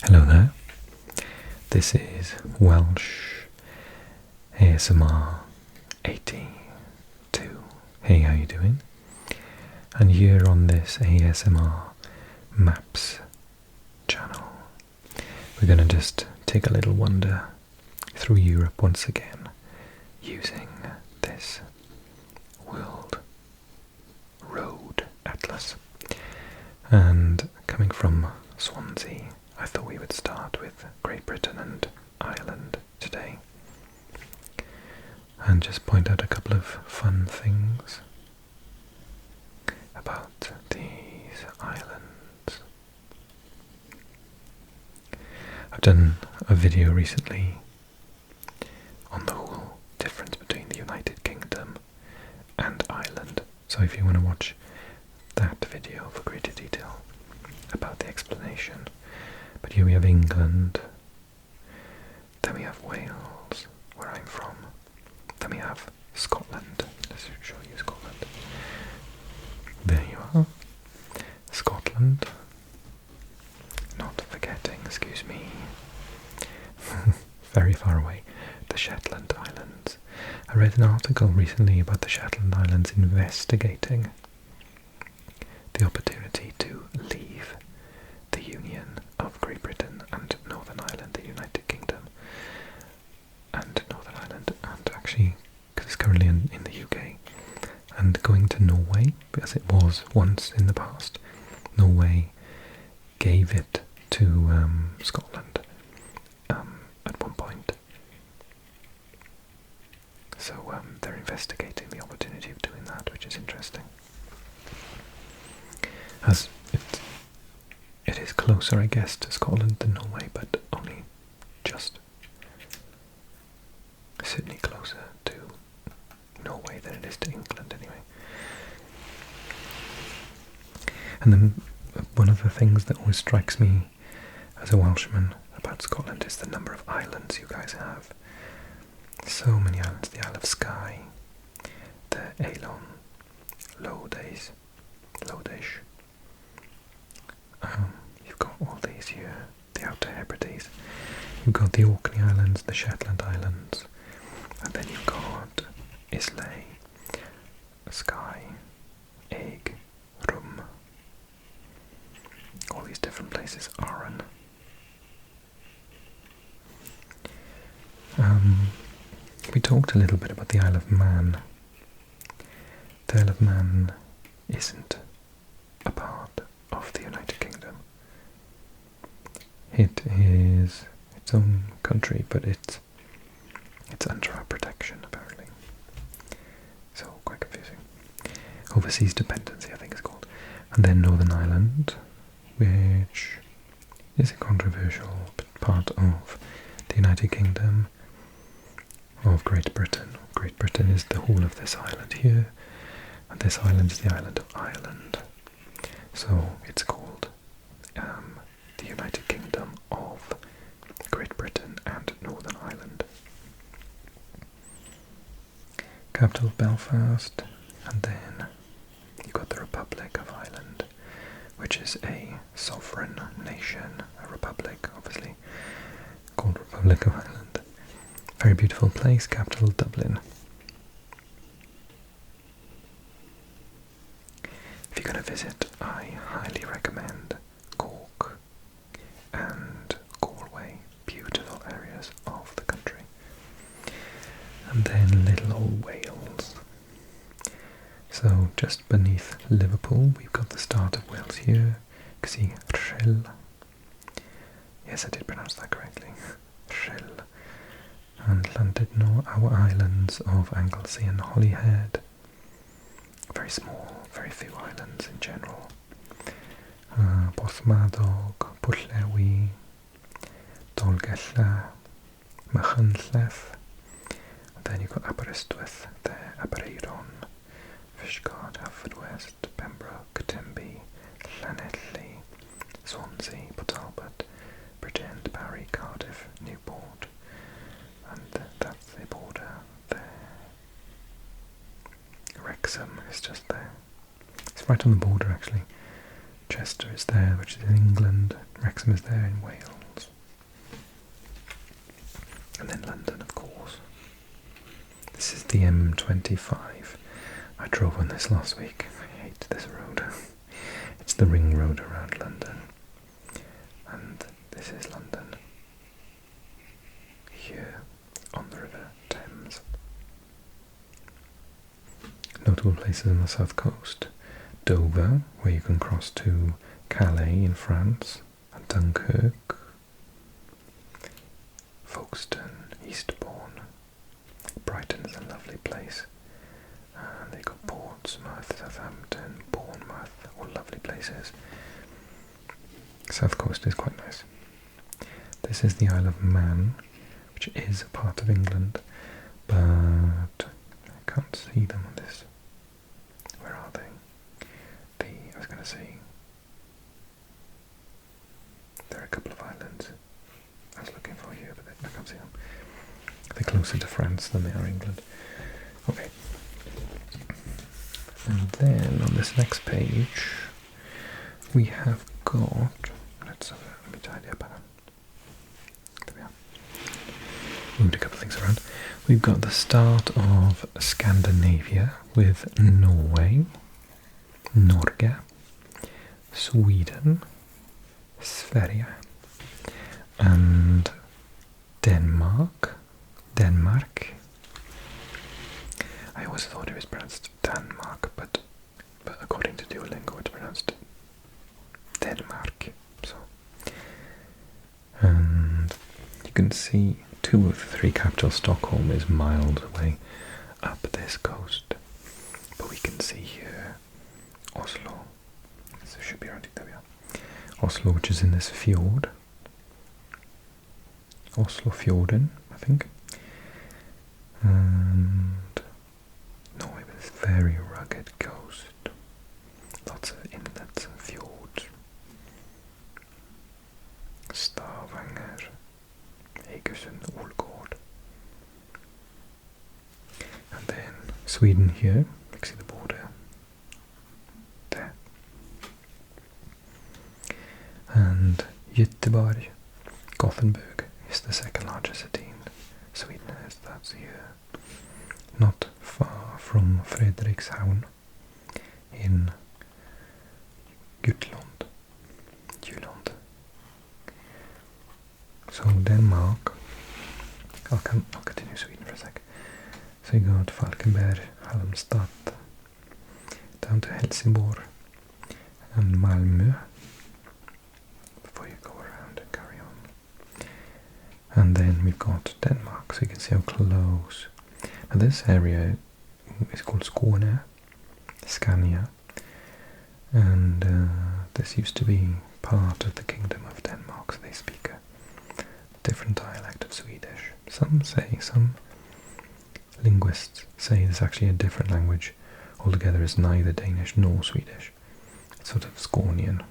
Hello there, this is Welsh ASMR 82. Hey, how you doing? And here on this ASMR Maps channel, we're going to just take a little wander through Europe once again using this World Road Atlas. And coming from Swansea, I thought we would start with Great Britain and Ireland today and just point out a couple of fun things about these islands. I've done a video recently on the whole difference between the United Kingdom and Ireland, so if you want to watch that video for greater detail about the explanation. But here we have England, then we have Wales, where I'm from, then we have Scotland. Let's show you Scotland. There you are, Scotland, not forgetting, excuse me, very far away, the Shetland Islands. I read an article recently about the Shetland Islands investigating the opportunity to leave the Union of Great Britain and Northern Ireland, the United Kingdom, and Northern Ireland, and actually, because it's currently in the UK, and going to Norway, because it was once in the past. Norway gave it to Scotland at one point. So they're investigating the opportunity of doing that, which is interesting. As it is closer, I guess, to Scotland than Norway, but only just. Certainly closer to Norway than it is to England, anyway. And then one of the things that always strikes me as a Welshman about Scotland is the number of islands you guys have. So many islands. The Isle of Skye, the Eilon, Lowdish. You've got all these here, the Outer Hebrides. You've got the Orkney Islands, the Shetland Islands, and then you've got Islay, Skye, Egg, Rum, all these different places, Arran. We talked a little bit about the Isle of Man. The Isle of Man isn't a part of the United Kingdom. It is its own country, but it's under our protection, apparently. So, quite confusing. Overseas dependency, I think it's called. And then Northern Ireland, which is a controversial part of the United Kingdom of Great Britain. Great Britain is the whole of this island here, and this island is the island of Ireland. So it's called the United Kingdom of Great Britain and Northern Ireland. Capital Belfast, and then you've got the Republic of Ireland, which is a sovereign nation, a republic, obviously, called Republic of Ireland. Very beautiful place, capital Dublin. If you're going to visit, I highly recommend Cork and Galway, beautiful areas of the country. And then little old Wales. So just beneath Liverpool, we've got the start of Wales here. You can see Rhyl. Yes, I did pronounce that correctly. Rhyl. And our islands of Anglesey and Holyhead. Very small, very few islands in general. Porthmadog, Pwllheli, Dolgella, Machynlleth. Then you've got Aberystwyth there, Aberaeron, Fishguard, Haverfordwest, Pembroke, Tenby, Llanelli, Swansea, Port Talbot, Bridgend, Barry, Cardiff, Newport, and that's the border there. Wrexham is just there. It's right on the border, actually. Chester is there, which is in England. Wrexham is there in Wales. And then London, of course. This is the M25. I drove on this last week. I hate this road. It's the ring road around London. And this is London. Here on the River Thames. Notable places on the south coast. Dover, where you can cross to Calais in France, and Dunkirk, Folkestone, Eastbourne. Brighton is a lovely place. And they got Portsmouth, Southampton, Bournemouth, all lovely places. South coast is quite nice. This is the Isle of Man, which is a part of England, but I can't see them on this. Where are they? I was going to say, there are a couple of islands I was looking for here, but I can't see them. They're closer to France than they are England. Okay. And then on this next page, we have got, let me tidy up. There we are. Moved a couple of things around. We've got the start of Scandinavia with Norway, Norge, Sweden, Sverige, and Denmark. I always thought it was pronounced Denmark, but according to Duolingo it's pronounced Denmark. So, and you can see 2 of the 3 capitals. Stockholm is miles away up this coast, but we can see here Oslo. So it should be around there. Oslo, which is in this fjord. Oslo Fjorden, I think. And Norway with this very rugged coast. Lots of inlets and fjords. Stavanger, Egersund, Ålgård. And then Sweden here, you can see the border there. And Göteborg, Gothenburg, is the second largest city in Sweden. That's here, not far from Fredrikshavn in Jutland. So Denmark, I'll continue Sweden for a sec. So you go to Falkenberg, Halmstad, down to Helsingborg and Malmö before you go around and carry on. And then we've got Denmark, so you can see how close. Now this area is called Scania, and this used to be part of the Kingdom of Denmark, so they speak a different dialect of Swedish. Some linguists say it's actually a different language altogether. It's neither Danish nor Swedish. It's sort of Skåne,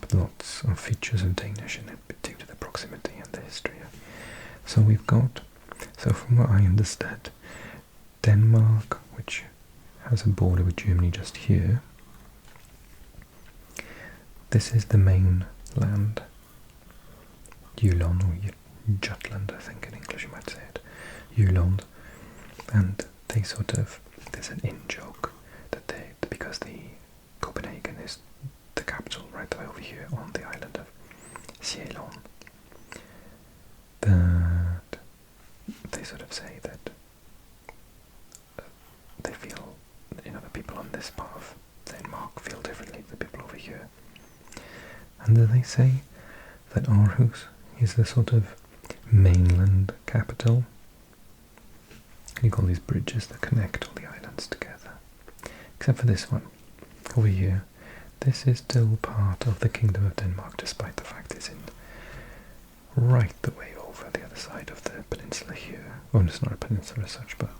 but lots of features of Danish in it due to the proximity and the history. So we've got, from what I understood, Denmark, which has a border with Germany just here. This is the main land, Jylland or Jutland, I think in English you might say it, Jylland, and they there's an in-joke that because Copenhagen is the capital right over here on the island of Sjælland, that they say that they feel, the people on this part of Denmark feel differently to the people over here. And then they say that Aarhus is the sort of mainland capital. And you got all these bridges that connect all the islands together. Except for this one, over here. This is still part of the Kingdom of Denmark, despite the fact it's in right the way over the other side of the peninsula here. Well, it's not a peninsula as such, but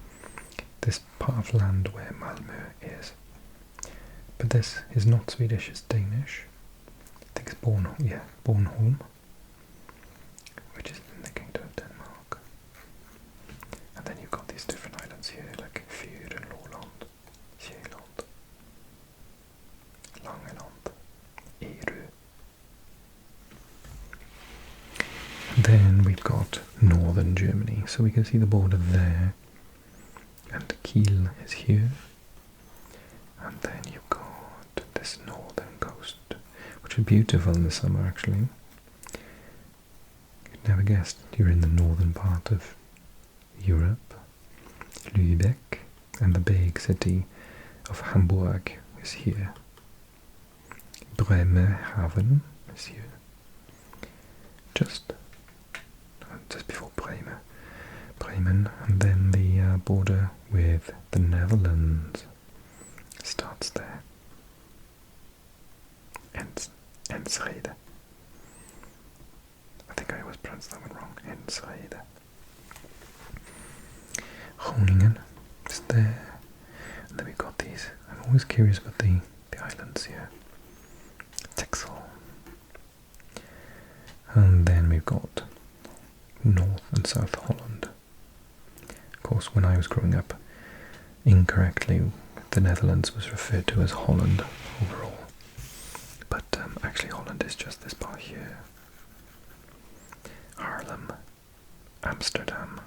this part of land where Malmö is. But this is not Swedish, it's Danish. I think it's Bornholm, which is in the Kingdom of Denmark. And then you've got these different islands here, like Fyr and Lolland, Sjælland, Langeland, Eru. Then northern Germany. So we can see the border there, and Kiel is here, and then you've got this northern coast, which is beautiful in the summer actually. You'd never guessed you're in the northern part of Europe. Lübeck, and the big city of Hamburg is here. Bremerhaven is here. Just before Bremen, and then the border with the Netherlands starts there. Enschede. I think I always pronounced that one wrong. Enschede. Groningen is there. And then we've got these. I'm always curious about the islands here. Texel. And then we've got North and South Holland. Of course, when I was growing up, incorrectly, the Netherlands was referred to as Holland overall. But actually Holland is just this part here. Haarlem, Amsterdam,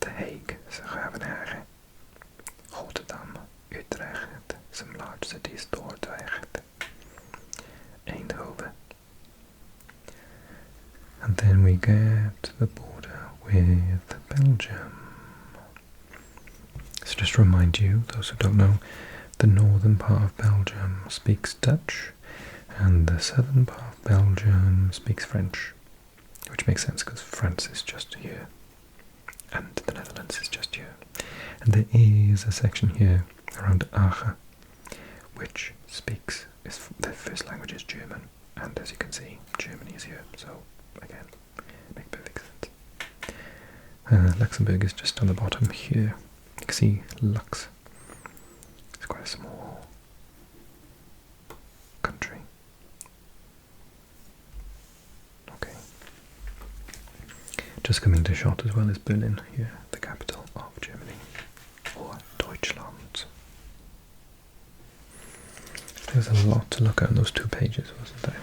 The Hague, Scheveningen, Rotterdam, Utrecht, some large cities, Dordrecht, Eindhoven. And then we get to the border with Belgium. So just to remind you, those who don't know, the northern part of Belgium speaks Dutch, and the southern part of Belgium speaks French, which makes sense because France is just here, and the Netherlands is just here. And there is a section here around Aachen, which speaks, their first language is German, and as you can see, Germany is here, so again, makes perfect sense. Luxembourg is just on the bottom here. You can see Lux. It's quite a small country. Okay. Just coming to shot as well as Berlin here, the capital of Germany, or Deutschland. There's a lot to look at in those 2 pages, wasn't there?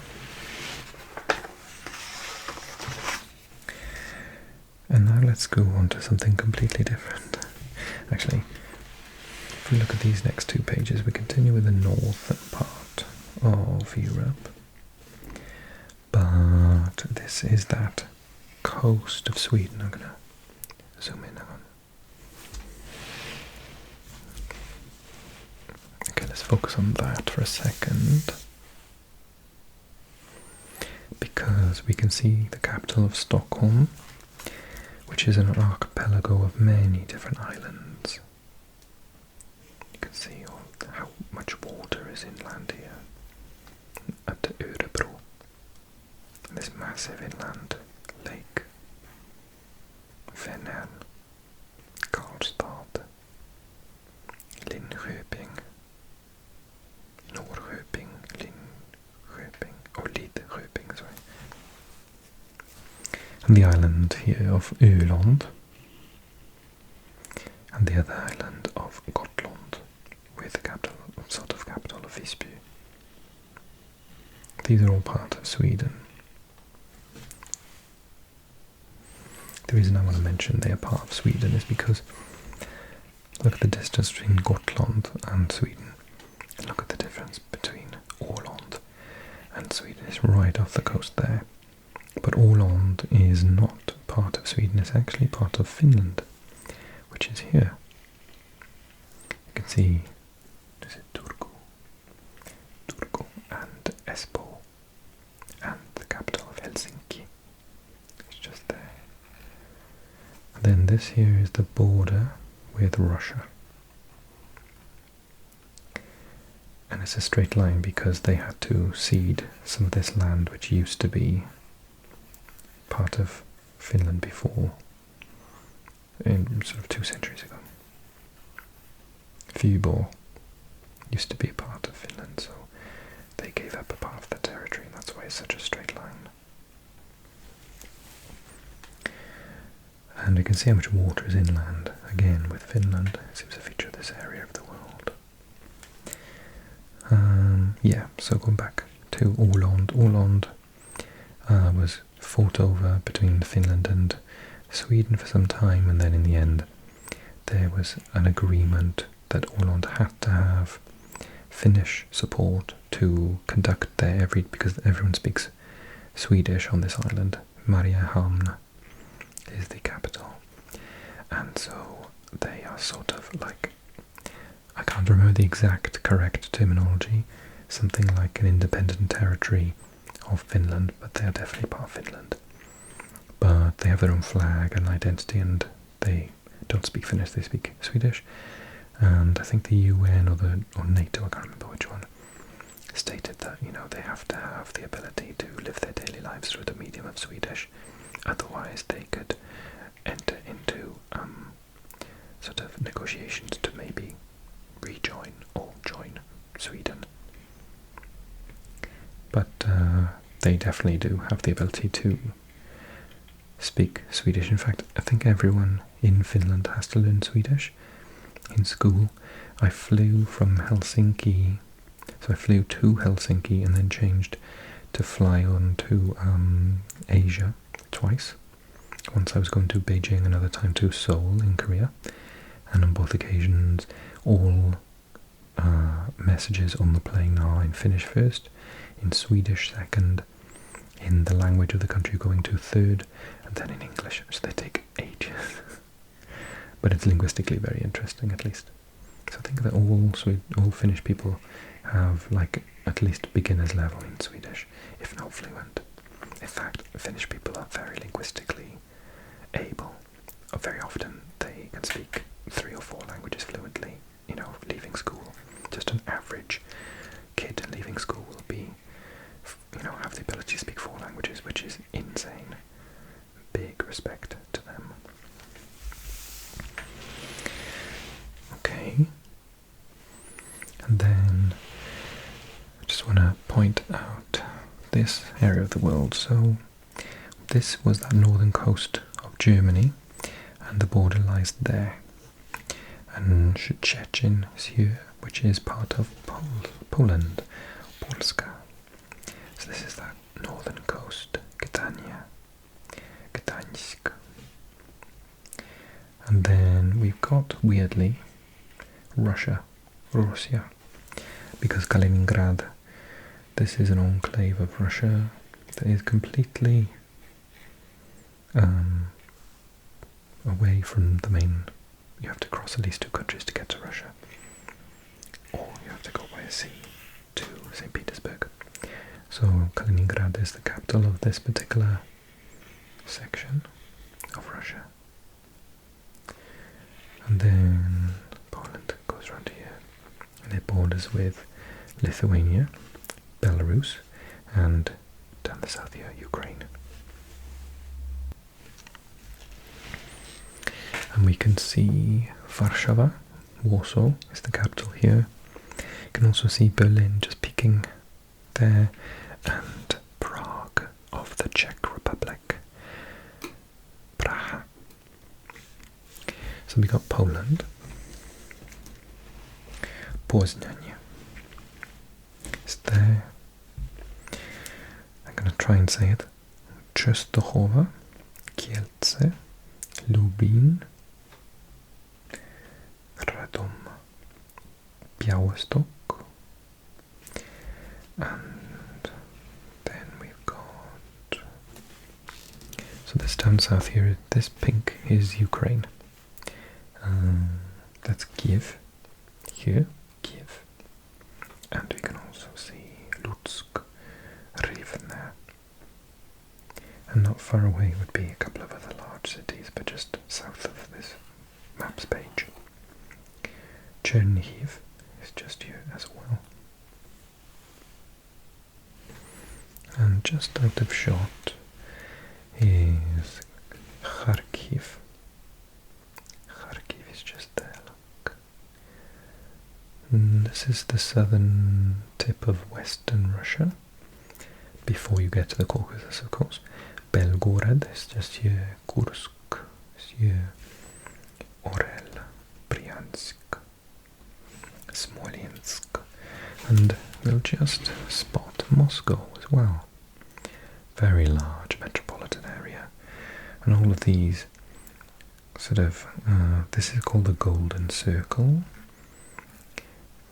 And now let's go on to something completely different. Actually, if we look at these next 2 pages, we continue with the northern part of Europe. But this is that coast of Sweden. I'm going to zoom in on. Okay, let's focus on that for a second. Because we can see the capital of Stockholm, which is an archipelago of many different islands. You can see how much water is inland here at Örebro. This massive inland lake. Vänern, Karlstad, Linköping, Norrköping, Lidköping, sorry. And the island here of Öland, and the other island of Gotland, with the capital of Visby. These are all part of Sweden. The reason I want to mention they are part of Sweden is because look at the distance between Gotland and Sweden, and look at the difference between Åland and Sweden. It's right off the coast there. But Åland is not part of Sweden, it's actually part of Finland, which is here. You can see, is it Turku and Espoo, and the capital of Helsinki. It's just there. And then this here is the border with Russia. And it's a straight line because they had to cede some of this land which used to be part of Finland before, in sort of 2 centuries ago. Vyborg used to be a part of Finland, so they gave up a part of the territory, and that's why it's such a straight line. And you can see how much water is inland, again with Finland. It seems to feature this area of the world. Yeah, so going back to Åland. Åland was fought over between Finland and Sweden for some time, and then in the end there was an agreement that Åland had to have Finnish support to conduct because everyone speaks Swedish on this island. Mariehamn is the capital, and so they are sort of like, I can't remember the exact correct terminology, something like an independent territory of Finland, but they are definitely part of Finland. But they have their own flag and identity, and they don't speak Finnish, they speak Swedish. And I think the UN or NATO, I can't remember which one, stated that, you know, they have to have the ability to live their daily lives through the medium of Swedish, otherwise they could enter into sort of negotiations to maybe rejoin or join Sweden. But they definitely do have the ability to speak Swedish. In fact, I think everyone in Finland has to learn Swedish in school. I flew from Helsinki, so I flew to Helsinki and then changed to fly on to Asia twice. Once I was going to Beijing, another time to Seoul in Korea, and on both occasions all messages on the plane are in Finnish first, in Swedish second, in the language of the country you're going to third, and then in English, so they take ages. But it's linguistically very interesting, at least. So I think that all Finnish people have like at least beginner's level in Swedish, if not fluent. In fact, Finnish people are very linguistically able. Very often they can speak 3 or 4 languages fluently, you know, leaving school. Just an average kid leaving school will be, you know, have the ability to speak 4 languages, which is insane. Big respect to them. Okay. And then I just want to point out this area of the world. So this was that northern coast of Germany, and the border lies there. And Szczecin is here, which is part of Poland, Polska. So this is that northern coast, Gdynia, Gdańsk. And then we've got, weirdly, Russia, because Kaliningrad, this is an enclave of Russia that is completely away from the main. You have to cross at least 2 countries to get to Russia, or you have to go by sea to St. Petersburg. So Kaliningrad is the capital of this particular section of Russia. And then Poland goes around here, and it borders with Lithuania, Belarus, and down the south here, Ukraine. And we can see Warsaw, Warsaw is the capital here. You can also see Berlin just peeking there, and Prague of the Czech Republic, Praha. So we got Poland, Poznań is there. I'm going to try and say it. Częstochowa, Kielce, Lubin, Radom, Białystok, and then we've got, so this down south here, this pink is Ukraine. That's Kiev, here, Kiev, and we can also see Lutsk, Rivne, and not far away would be a couple of other large cities, but just south of this maps page. Chernihiv is just here as well. And just out of shot is Kharkiv. Kharkiv is just there, look. And this is the southern tip of western Russia, before you get to the Caucasus, of course. Belgorod is just here, Kursk is here, Orel, Bryansk, Smolensk, and we'll just spot Moscow as well. Very large metropolitan And all of these sort of, this is called the Golden Circle.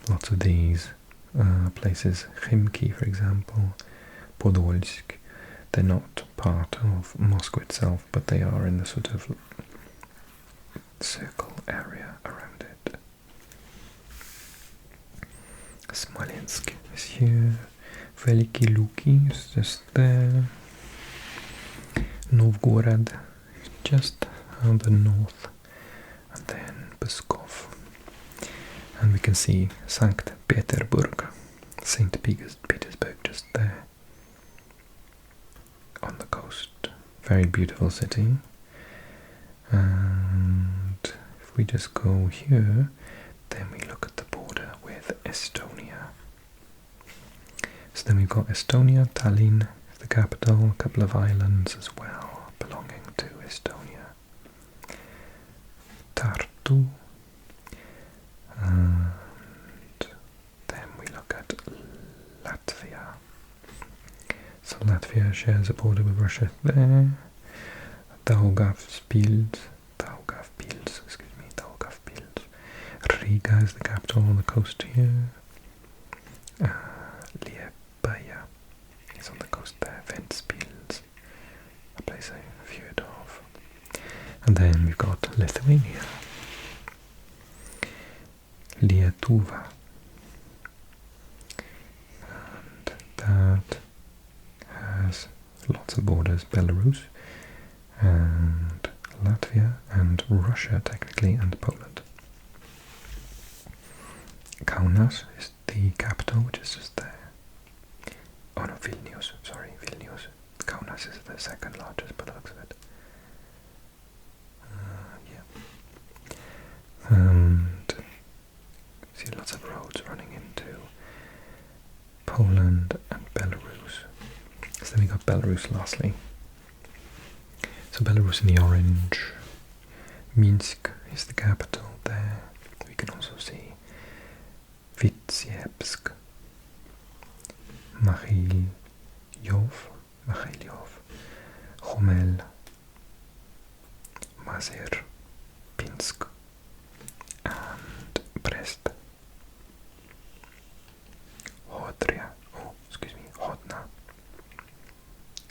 Lots of these places, Chimki for example, Podolsk, they're not part of Moscow itself, but they are in the sort of circle area around it. Smolensk is here, Veliki Luki is just there, Novgorod is just on the north, and then Pskov. And we can see Sankt Peterburg, St. Petersburg just there on the coast. Very beautiful city. And if we just go here, then we look at the border with Estonia. So then we've got Estonia, Tallinn, the capital, a couple of islands as well belonging to Estonia. Tartu. And then we look at Latvia. So Latvia shares a border with Russia there. Daugavpils. Riga is the capital on the coast here. Liepaja is on the coast there. Ventspils, a place I've heard of. And then we've got Lithuania. Lietuva. And that has lots of borders. Belarus and Latvia and Russia technically, and Poland. Kaunas is the capital, which is just there. Oh no, Vilnius, sorry, Vilnius. Kaunas is the second largest by the looks of it. Yeah. And see lots of roads running into Poland and Belarus. So then we got Belarus lastly. So Belarus in the orange. Minsk is the capital there. We can also see Vitebsk, Makhiljov, Homel, Mazir-Pinsk, and Brest. Hodria, Hodna,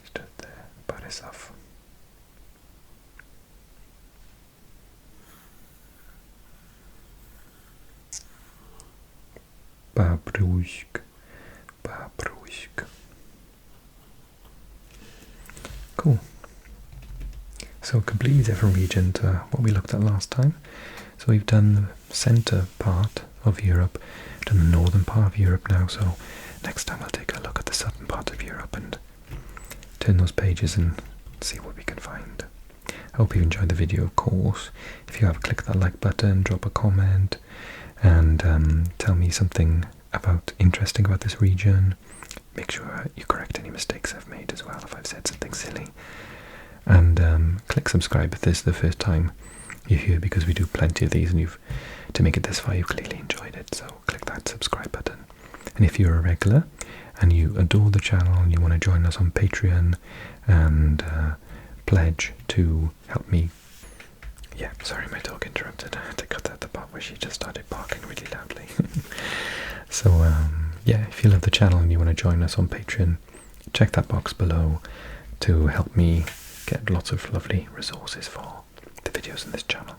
is just there, Borisov. Babruisk. Cool. So a completely different region to what we looked at last time. So we've done the centre part of Europe, done the northern part of Europe now, so next time I'll take a look at the southern part of Europe and turn those pages and see what we can find. I hope you enjoyed the video, of course. If you have, click that like button, drop a comment, and tell me something interesting about this region. Make sure you correct any mistakes I've made as well if I've said something silly. And click subscribe if this is the first time you're here, because we do plenty of these, and to make it this far you've clearly enjoyed it, so click that subscribe button. And if you're a regular and you adore the channel and you want to join us on Patreon and pledge to help me. Yeah, sorry, my dog interrupted. I had to cut out the part where she just started barking really loudly. So, yeah, if you love the channel and you want to join us on Patreon, check that box below to help me get lots of lovely resources for the videos in this channel.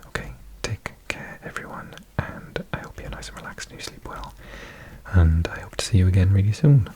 Okay, take care, everyone, and I hope you're nice and relaxed and you sleep well. And I hope to see you again really soon.